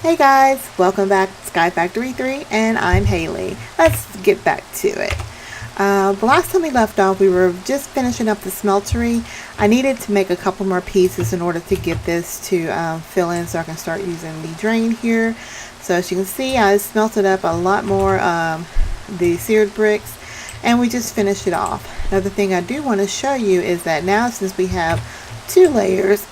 Hey guys, welcome back to SkyFactory 3 and I'm Haley. Let's get back to it. The last time we left off, we were just finishing up the smeltery. I needed to make a couple more pieces in order to get this to fill in so I can start using the drain here. So as you can see, I smelted up a lot more the seared bricks and we just finished it off. Another thing I do want to show you is that now since we have two layers,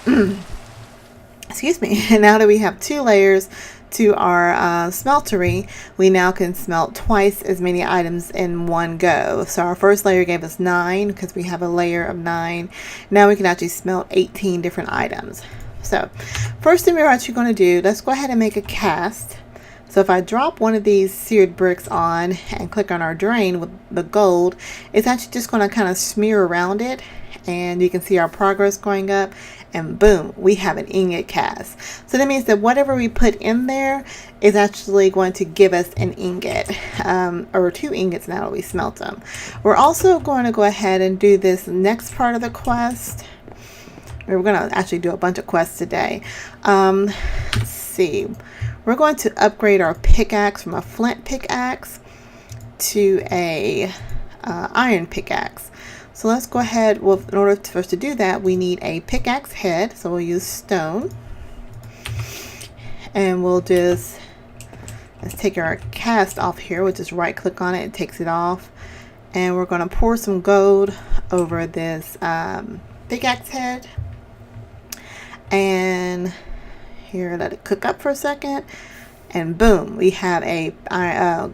excuse me, and now that we have two layers to our smeltery, we now can smelt twice as many items in one go. So our first layer gave us 9 because we have a layer of 9. Now we can actually smelt 18 different items. So first thing we're actually going to do, let's go ahead and make a cast. So if I drop one of these seared bricks on and click on our drain with the gold, it's actually just going to kind of smear around it, and you can see our progress going up, and boom, we have an ingot cast. So that means that whatever we put in there is actually going to give us an ingot, or 2 ingots now that we smelt them. We're also going to go ahead and do this next part of the quest. We're going to actually do a bunch of quests today. Let's see. We're going to upgrade our pickaxe from a flint pickaxe to a iron pickaxe. So let's go ahead. Well, in order for us to do that, we need a pickaxe head. So we'll use stone. And we'll just, let's take our cast off here. We'll just right click on it. It takes it off. And we're going to pour some gold over this pickaxe head. And here, let it cook up for a second. And boom, we have a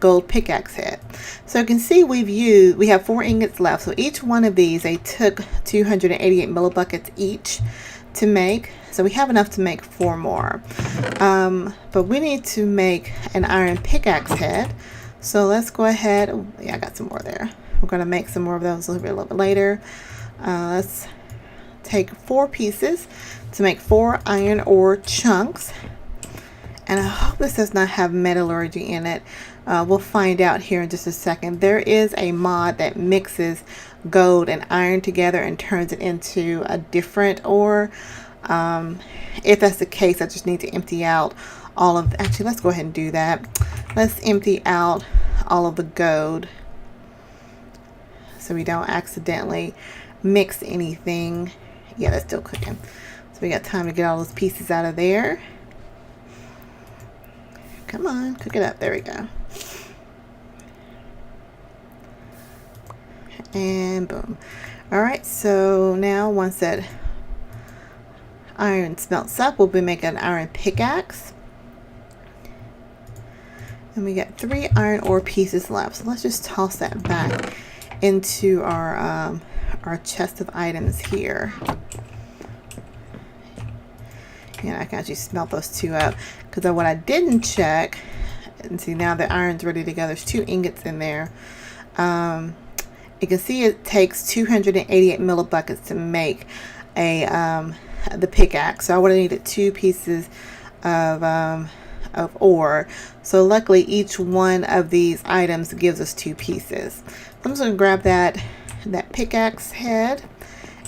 gold pickaxe head. So you can see we have 4 ingots left. So each one of these, they took 288 millibuckets each to make. So we have enough to make 4 more. But we need to make an iron pickaxe head. So let's go ahead. Oh, yeah, I got some more there. We're going to make some more of those a little bit later. Let's take 4 pieces to make 4 iron ore chunks. And I hope this does not have metallurgy in it. We'll find out here in just a second. There is a mod that mixes gold and iron together and turns it into a different ore. If that's the case, I just need to empty out all of, actually let's go ahead and do that. Let's empty out all of the gold so we don't accidentally mix anything. Yeah, that's still cooking. So we got time to get all those pieces out of there. Come on, cook it up. There we go. And boom. Alright, so now once that iron smelts up, we'll be making an iron pickaxe. And we got 3 iron ore pieces left. So let's just toss that back into our chest of items here. And I can actually smelt those 2 up, because what I didn't check, and see now the iron's ready to go, there's 2 ingots in there. You can see it takes 288 millibuckets to make the pickaxe. So I would have needed 2 pieces of ore. So luckily each one of these items gives us 2 pieces. I'm just going to grab that pickaxe head,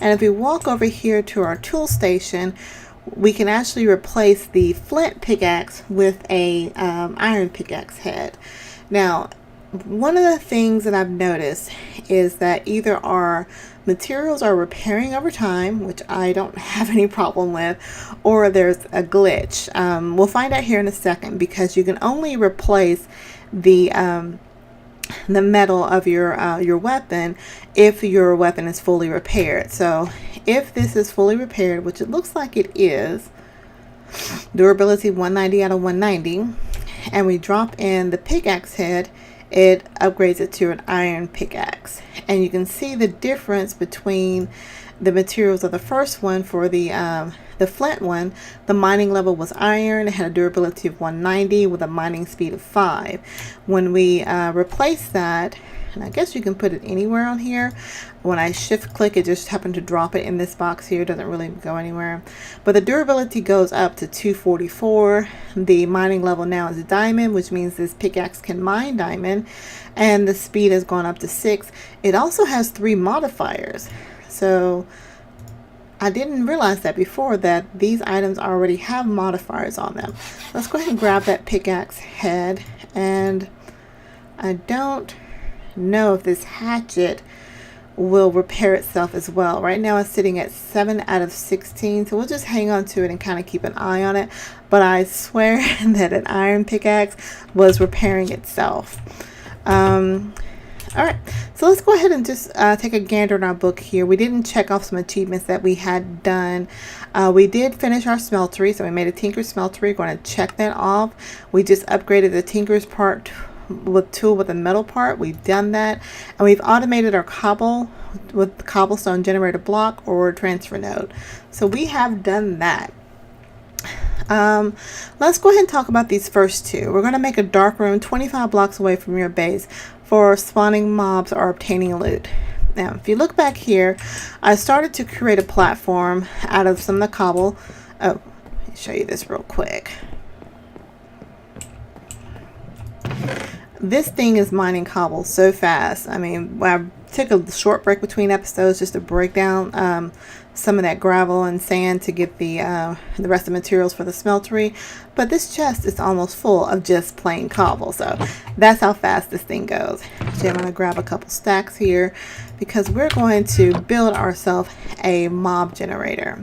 and if we walk over here to our tool station, we can actually replace the flint pickaxe with a iron pickaxe head. Now, one of the things that I've noticed is that either our materials are repairing over time, which I don't have any problem with, or there's a glitch. We'll find out here in a second, because you can only replace the metal of your weapon if your weapon is fully repaired. So if this is fully repaired, which it looks like it is, durability 190 out of 190, and we drop in the pickaxe head, it upgrades it to an iron pickaxe. And you can see the difference between the materials of the first one. For the flint one, the mining level was iron. It had a durability of 190 with a mining speed of 5. When we replace that, and I guess you can put it anywhere on here. When I shift click, it just happened to drop it in this box here. It doesn't really go anywhere. But the durability goes up to 244. The mining level now is diamond, which means this pickaxe can mine diamond. And the speed has gone up to 6. It also has 3 modifiers. So I didn't realize that before, that these items already have modifiers on them. Let's go ahead and grab that pickaxe head, and I don't know if this hatchet will repair itself as well. Right now it's sitting at 7 out of 16, so we'll just hang on to it and kind of keep an eye on it. But I swear that an iron pickaxe was repairing itself. All right, so let's go ahead and just take a gander in our book here. We didn't check off some achievements that we had done. We did finish our smeltery, so we made a tinker's smeltery. We're going to check that off. We just upgraded the tinker's part with tool with the metal part. We've done that, and we've automated our cobble with the cobblestone generator block or transfer node. So we have done that. Let's go ahead and talk about these first two. We're going to make a dark room 25 blocks away from your base for spawning mobs or obtaining loot. Now, if you look back here, I started to create a platform out of some of the cobble. Oh, let me show you this real quick. This thing is mining cobble so fast. I mean, I took a short break between episodes just to break down some of that gravel and sand to get the rest of the materials for the smeltery. But this chest is almost full of just plain cobble. So that's how fast this thing goes. So I'm going to grab a couple stacks here because we're going to build ourselves a mob generator.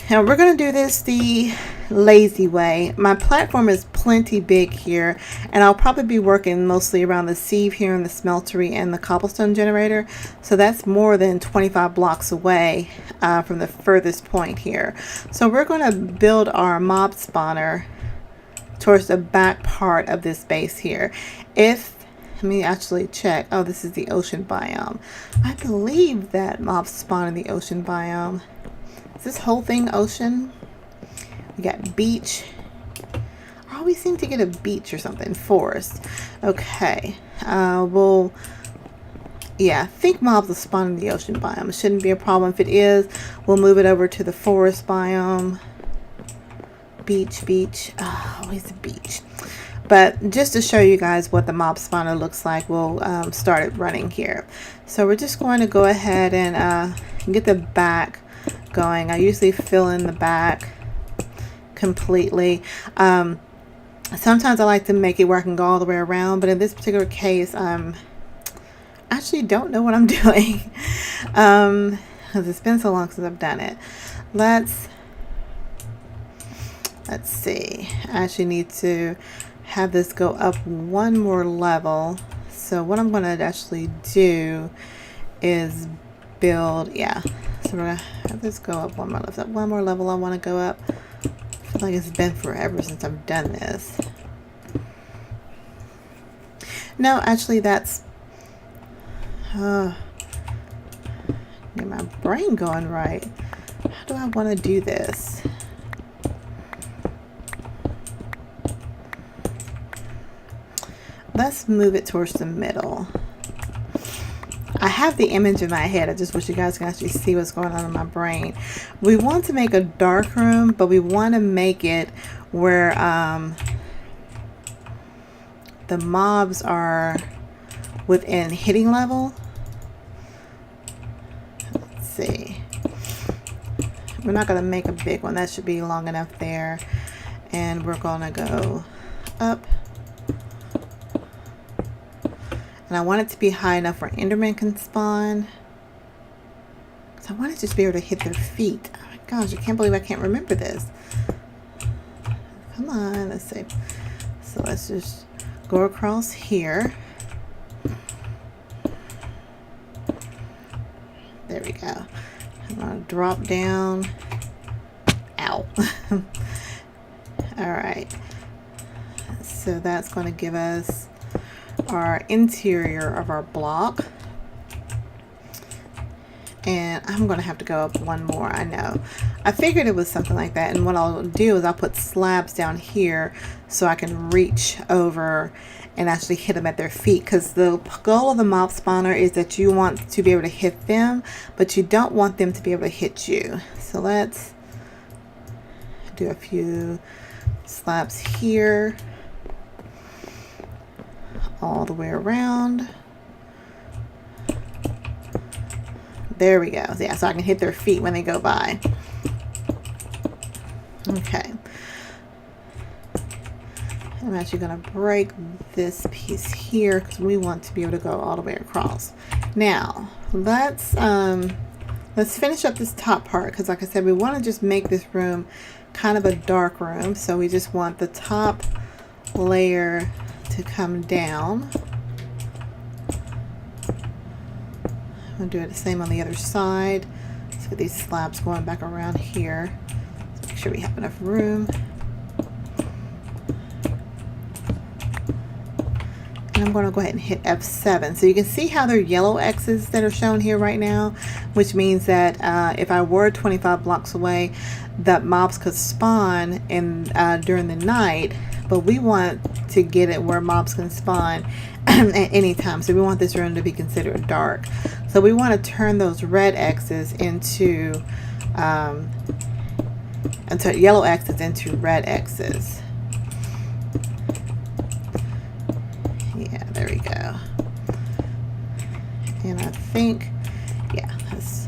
Now we're going to do this the lazy way. My platform is plenty big here, and I'll probably be working mostly around the sieve here in the smeltery and the cobblestone generator. So that's more than 25 blocks away from the furthest point here. So we're going to build our mob spawner towards the back part of this base here. Let me actually check. Oh, this is the ocean biome. I believe that mobs spawn in the ocean biome. Is this whole thing ocean? We got beach. I always seem to get a beach or something. Forest. Okay. Yeah, I think mobs will spawn in the ocean biome. It shouldn't be a problem. If it is, we'll move it over to the forest biome. Beach. Oh, always a beach. But just to show you guys what the mob spawner looks like, we'll start it running here. So we're just going to go ahead and get the back going. I usually fill in the back completely. Sometimes I like to make it where I can go all the way around, but in this particular case, I actually don't know what I'm doing because it's been so long since I've done it. Let's see. I actually need to have this go up one more level. So what I'm going to actually do is build, so we're gonna have this go up one more level. One more level I want to go up. I feel like it's been forever since I've done this. No, actually that's get my brain going right. How do I want to do this? Let's move it towards the middle. I have the image in my head. I just wish you guys can actually see what's going on in my brain. We want to make a dark room, but we want to make it where the mobs are within hitting level. Let's see. We're not going to make a big one. That should be long enough there. And we're going to go up. And I want it to be high enough where Enderman can spawn. So I want it to just be able to hit their feet. Oh my gosh, I can't believe I can't remember this. Come on, let's see. So let's just go across here. There we go. I'm going to drop down. Ow. All right. So that's going to give us our interior of our block, and I'm gonna have to go up one more. I know, I figured it was something like that, and what I'll do is I'll put slabs down here so I can reach over and actually hit them at their feet, because the goal of the mob spawner is that you want to be able to hit them, but you don't want them to be able to hit you. So let's do a few slabs here all the way around. there we go. Yeah, so I can hit their feet when they go by. Okay. I'm actually going to break this piece here because we want to be able to go all the way across. Now, let's finish up this top part because, like I said, we want to just make this room kind of a dark room. So we just want the top layer to come down. I'll do it the same on the other side. So these slabs going back around here. So make sure we have enough room. And I'm going to go ahead and hit F7. So you can see how there are yellow X's that are shown here right now, which means that if I were 25 blocks away, that mobs could spawn in during the night, but we want to get it where mobs can spawn at any time. So we want this room to be considered dark. So we want to turn those red X's into yellow X's into red X's. Yeah, there we go. And I think, yeah, let's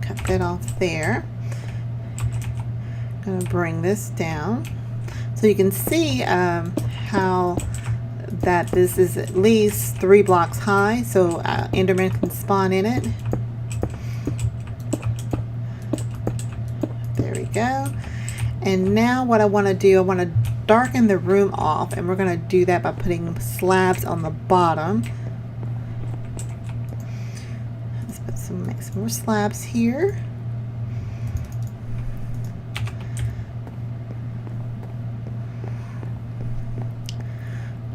cut that off there. I'm going to bring this down so you can see how that this is at least 3 blocks high, so Enderman can spawn in it. There we go. And now what I want to do, I want to darken the room off, and we're going to do that by putting slabs on the bottom. Let's put make some more slabs here.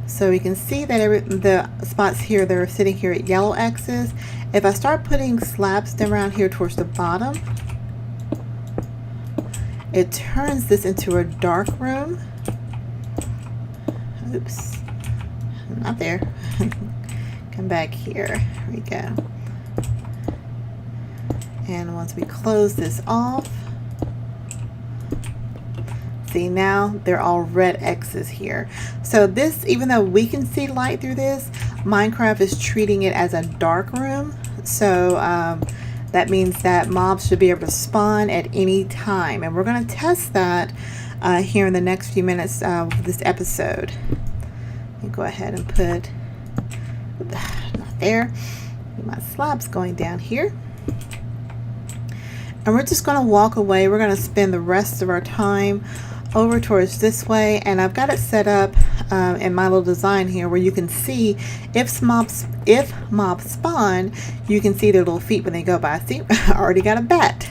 So we can see that the spots here, they're sitting here at yellow X's. If I start putting slabs around here towards the bottom, it turns this into a dark room. Oops, not there. Come back here. Here we go. And once we close this off, see, now they're all red X's here. So this, even though we can see light through this, Minecraft is treating it as a dark room. So that means that mobs should be able to spawn at any time. And we're going to test that here in the next few minutes of this episode. Let me go ahead and put, not there, my slabs going down here. And we're just going to walk away. We're going to spend the rest of our time over towards this way, and I've got it set up in my little design here where you can see if mobs spawn, you can see their little feet when they go by. See, I already got a bat.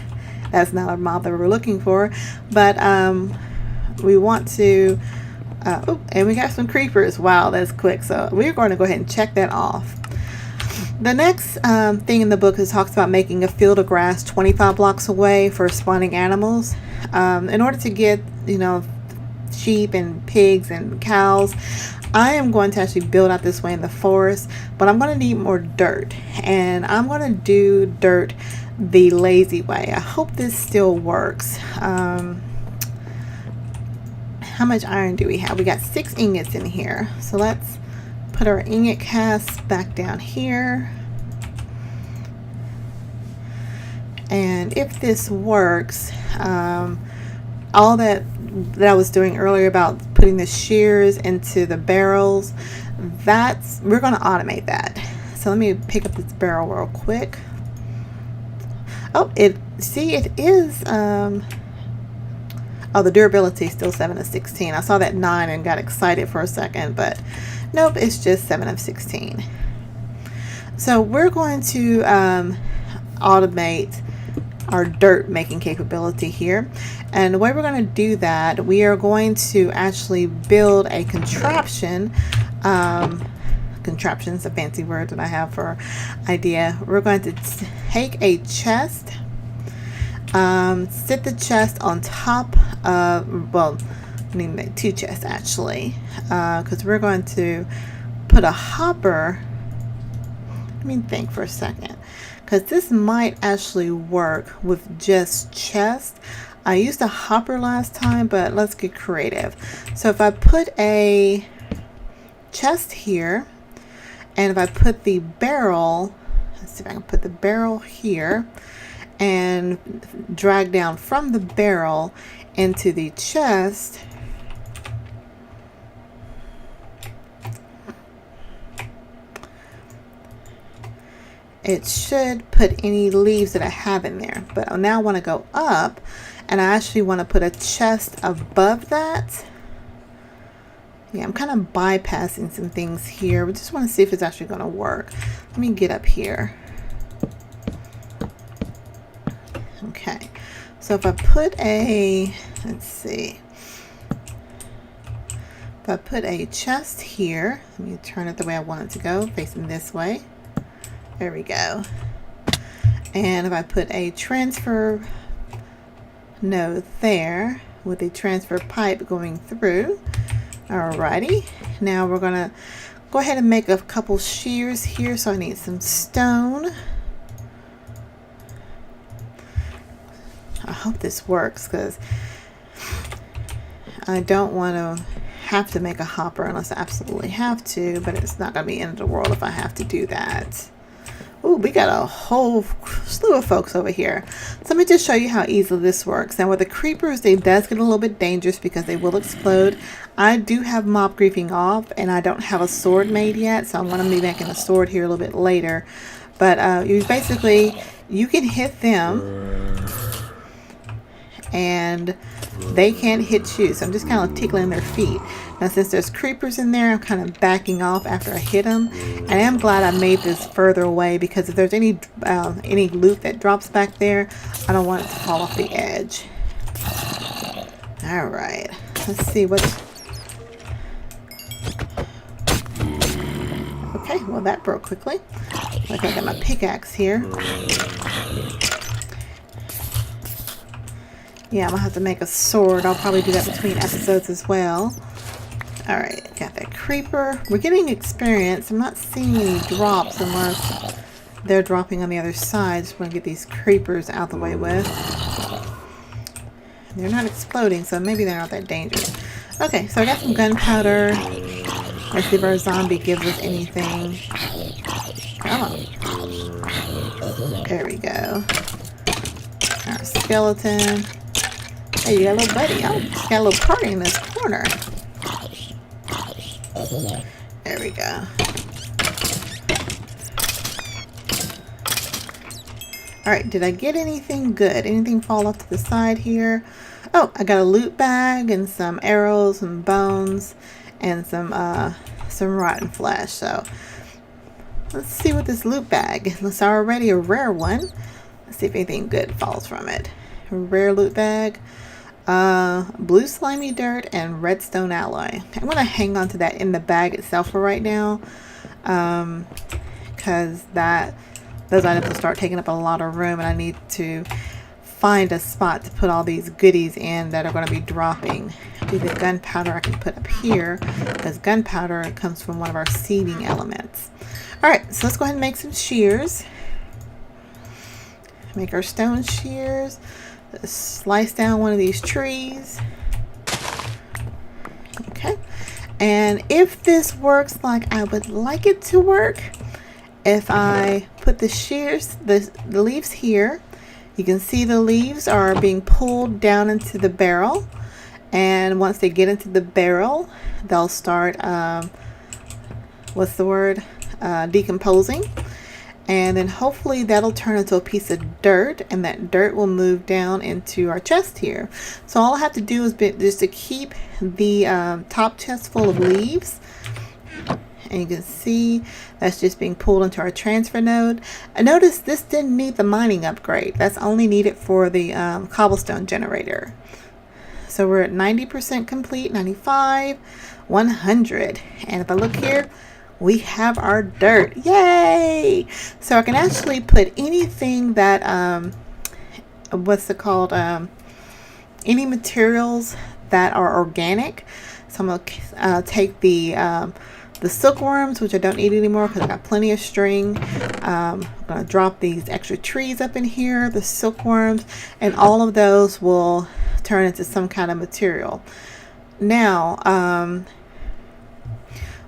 That's not a mob that we're looking for, but we want to oh, and we got some creepers. Wow, that's quick. So we're going to go ahead and check that off. The next thing in the book is talks about making a field of grass 25 blocks away for spawning animals. In order to get, you know, sheep and pigs and cows, I am going to actually build out this way in the forest, but I'm going to need more dirt, and I'm going to do dirt the lazy way. I hope this still works. How much iron do we have? We got 6 ingots in here, so let's put our ingot cast back down here. And if this works, all that I was doing earlier about putting the shears into the barrels, we're going to automate that. So let me pick up this barrel real quick. Oh, it is oh, the durability is still 7 of 16. I saw that 9 and got excited for a second, but nope, it's just 7 of 16. So we're going to automate our dirt making capability here, and the way we're going to do that, we are going to actually build a contraption. Contraption's a fancy word that I have for idea. We're going to take a chest, sit the chest on top of, well, I need to make 2 chests actually, because we're going to put a hopper. Let me think for a second, because this might actually work with just chest. I used a hopper last time, but let's get creative. So if I put a chest here, and if I put the barrel, let's let's see if I can put the barrel here and drag down from the barrel into the chest. It should put any leaves that I have in there, but I now want to go up, and I actually want to put a chest above that. Yeah, I'm kind of bypassing some things here. We just want to see if it's actually going to work. Let me get up here. Okay, so if I put a, let's see, if I put a chest here, let me turn it the way I want it to go, facing this way. There we go. And if I put a transfer node there with a transfer pipe going through. Alrighty, now we're gonna go ahead and make a couple shears here. So I need some stone. I hope this works because I don't want to have to make a hopper unless I absolutely have to, but it's not gonna be the end of the world if I have to do that. Ooh, we got a whole slew of folks over here. So let me just show you how easily this works. Now with the creepers, they does get a little bit dangerous because they will explode. I do have mob griefing off, and I don't have a sword made yet, so I'm going to be making a sword here a little bit later. But you can hit them, and they can't hit you. So I'm just kind of tickling their feet. Now since there's creepers in there, I'm kind of backing off after I hit them. And I am glad I made this further away, because if there's any loot that drops back there, I don't want it to fall off the edge. Alright, let's see what... Okay, well that broke quickly. Okay, I got my pickaxe here. Yeah, I'm gonna have to make a sword. I'll probably do that between episodes as well. Alright, got that creeper. We're getting experience. I'm not seeing any drops unless they're dropping on the other side. Just want to get these creepers out the way with. They're not exploding, so maybe they're not that dangerous. Okay, so I got some gunpowder. Let's see if our zombie gives us anything. Come on. There we go. Our skeleton. Hey, you got a little buddy. Oh, just got a little party in this corner. There we go. Alright, did I get anything good? Anything fall off to the side here? Oh, I got a loot bag and some arrows and bones and some rotten flesh. So let's see what this loot bag. It's already a rare one. Let's see if anything good falls from it. A rare loot bag. Blue slimy dirt and redstone alloy. I'm going to hang on to that in the bag itself for right now, because those items will start taking up a lot of room, and I need to find a spot to put all these goodies in that are going to be dropping. The gunpowder I can put up here, because gunpowder comes from one of our seeding elements. Alright, so let's go ahead and make some shears. Make our stone shears. Slice down one of these trees. Okay, and if this works like I would like it to work, if I put the shears, the leaves here, you can see the leaves are being pulled down into the barrel, and once they get into the barrel, they'll start decomposing. And then hopefully that'll turn into a piece of dirt, and that dirt will move down into our chest here. So all I have to do is just to keep the top chest full of leaves. And you can see that's just being pulled into our transfer node. I noticed this didn't need the mining upgrade. That's only needed for the cobblestone generator. So we're at 90% complete, 95, 100. And if I look here, we have our dirt. Yay! So I can actually put anything that any materials that are organic. So I'm gonna take the silkworms, which I don't need anymore because I got plenty of string. I'm gonna drop these extra trees up in here, the silkworms, and all of those will turn into some kind of material. Now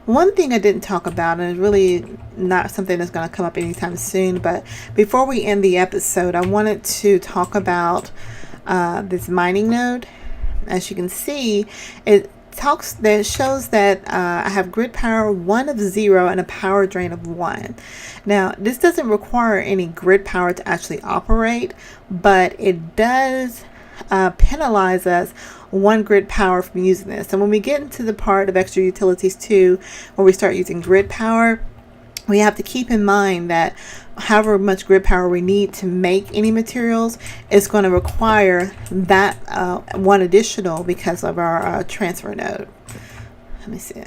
One thing I didn't talk about, and it's really not something that's going to come up anytime soon, but before we end the episode, I wanted to talk about this mining node. As you can see, it shows that I have grid power 1 of 0 and a power drain of 1. Now, this doesn't require any grid power to actually operate, but it does penalize us 1 grid power from using this. So when we get into the part of extra utilities 2, where we start using grid power, we have to keep in mind that however much grid power we need to make any materials, it's going to require that 1 additional because of our transfer node. Let me see.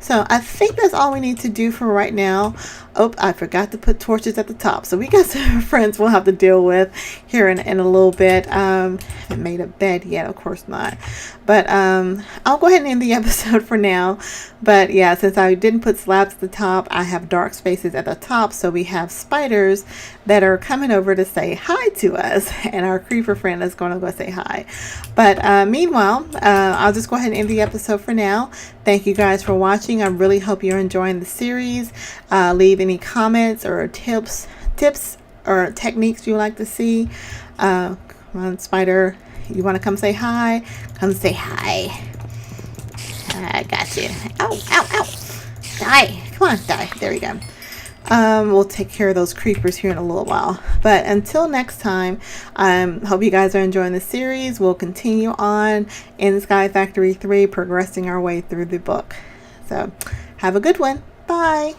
So I think that's all we need to do for right now. Oh, I forgot to put torches at the top. So we got some friends we'll have to deal with here in a little bit. Haven't made a bed yet, of course not. But I'll go ahead and end the episode for now. But yeah, since I didn't put slabs at the top, I have dark spaces at the top. So we have spiders that are coming over to say hi to us. And our creeper friend is going to go say hi. But meanwhile, I'll just go ahead and end the episode for now. Thank you guys for watching. I really hope you're enjoying the series. Leave any comments or tips or techniques you like to see. Come on, spider. You want to come say hi? Come say hi. I got you. Ow, ow, ow. Die. Come on, die. There we go. We'll take care of those creepers here in a little while. But until next time, hope you guys are enjoying the series. We'll continue on in SkyFactory 3, progressing our way through the book. So have a good one. Bye.